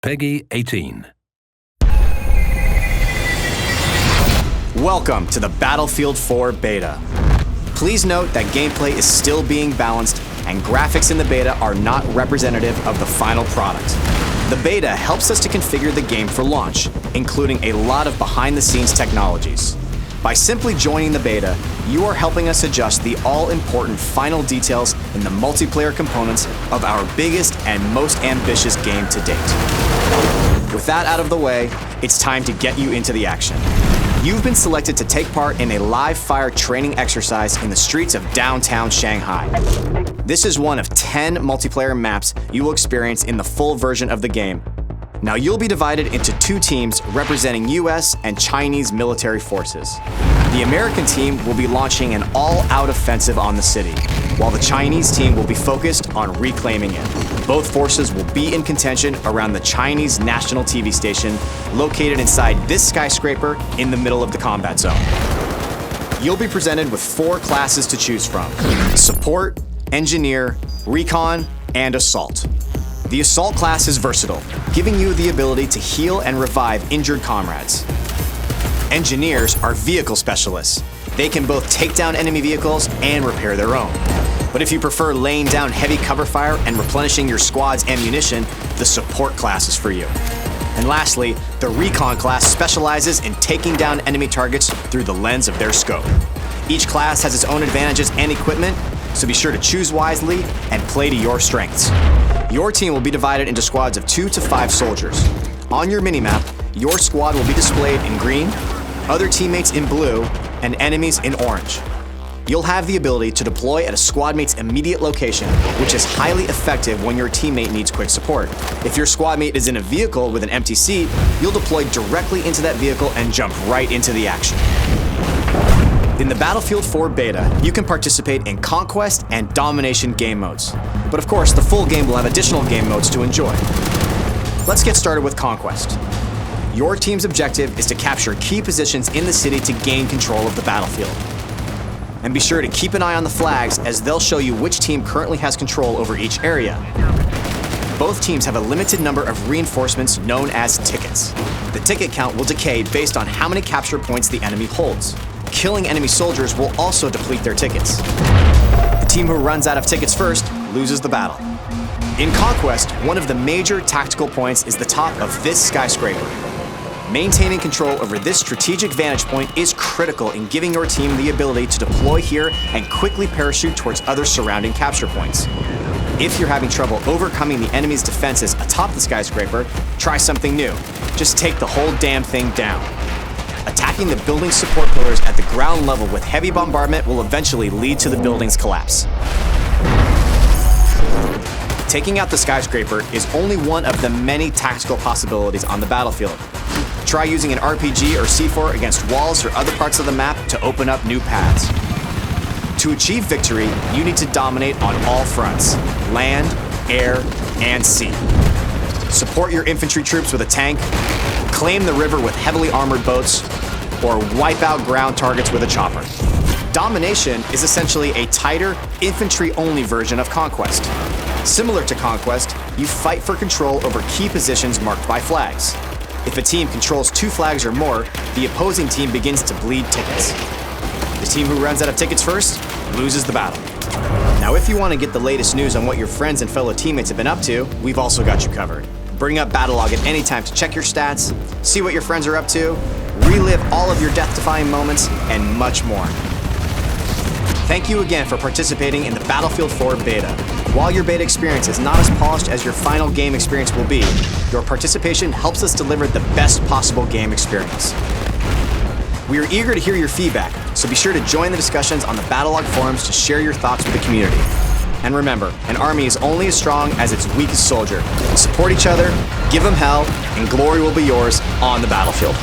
Peggy 18. Welcome to the Battlefield 4 beta. Please note that gameplay is still being balanced and graphics in the beta are not representative of the final product. The beta helps us to configure the game for launch, including a lot of behind-the-scenes technologies. By simply joining the beta, you are helping us adjust the all-important final details in the multiplayer components of our biggest and most ambitious game to date. With that out of the way, it's time to get you into the action. You've been selected to take part in a live-fire training exercise in the streets of downtown Shanghai. This is one of 10 multiplayer maps you will experience in the full version of the game. Now you'll be divided into two teams representing US and Chinese military forces. The American team will be launching an all-out offensive on the city, while the Chinese team will be focused on reclaiming it. Both forces will be in contention around the Chinese national TV station located inside this skyscraper in the middle of the combat zone. You'll be presented with 4 classes to choose from: Support, Engineer, Recon, and Assault. The Assault class is versatile, giving you the ability to heal and revive injured comrades. Engineers are vehicle specialists. They can both take down enemy vehicles and repair their own. But if you prefer laying down heavy cover fire and replenishing your squad's ammunition, the Support class is for you. And lastly, the Recon class specializes in taking down enemy targets through the lens of their scope. Each class has its own advantages and equipment, so be sure to choose wisely and play to your strengths. Your team will be divided into squads of 2 to 5 soldiers. On your minimap, your squad will be displayed in green, other teammates in blue, and enemies in orange. You'll have the ability to deploy at a squad mate's immediate location, which is highly effective when your teammate needs quick support. If your squad mate is in a vehicle with an empty seat, you'll deploy directly into that vehicle and jump right into the action. In the Battlefield 4 beta, you can participate in Conquest and Domination game modes. But of course, the full game will have additional game modes to enjoy. Let's get started with Conquest. Your team's objective is to capture key positions in the city to gain control of the battlefield. And be sure to keep an eye on the flags, as they'll show you which team currently has control over each area. Both teams have a limited number of reinforcements known as tickets. The ticket count will decay based on how many capture points the enemy holds. Killing enemy soldiers will also deplete their tickets. The team who runs out of tickets first loses the battle. In Conquest, one of the major tactical points is the top of this skyscraper. Maintaining control over this strategic vantage point is critical in giving your team the ability to deploy here and quickly parachute towards other surrounding capture points. If you're having trouble overcoming the enemy's defenses atop the skyscraper, try something new. Just take the whole damn thing down. Attacking the building's support pillars at the ground level with heavy bombardment will eventually lead to the building's collapse. Taking out the skyscraper is only one of the many tactical possibilities on the battlefield. Try using an RPG or C4 against walls or other parts of the map to open up new paths. To achieve victory, you need to dominate on all fronts: land, air, and sea. Support your infantry troops with a tank, claim the river with heavily armored boats, or wipe out ground targets with a chopper. Domination is essentially a tighter, infantry-only version of Conquest. Similar to Conquest, you fight for control over key positions marked by flags. If a team controls 2 flags or more, the opposing team begins to bleed tickets. The team who runs out of tickets first loses the battle. Now, if you want to get the latest news on what your friends and fellow teammates have been up to, we've also got you covered. Bring up Battlelog at any time to check your stats, see what your friends are up to, relive all of your death-defying moments, and much more. Thank you again for participating in the Battlefield 4 beta. While your beta experience is not as polished as your final game experience will be, your participation helps us deliver the best possible game experience. We are eager to hear your feedback, so be sure to join the discussions on the Battlelog forums to share your thoughts with the community. And remember, an army is only as strong as its weakest soldier. Support each other, give them hell, and glory will be yours on the battlefield.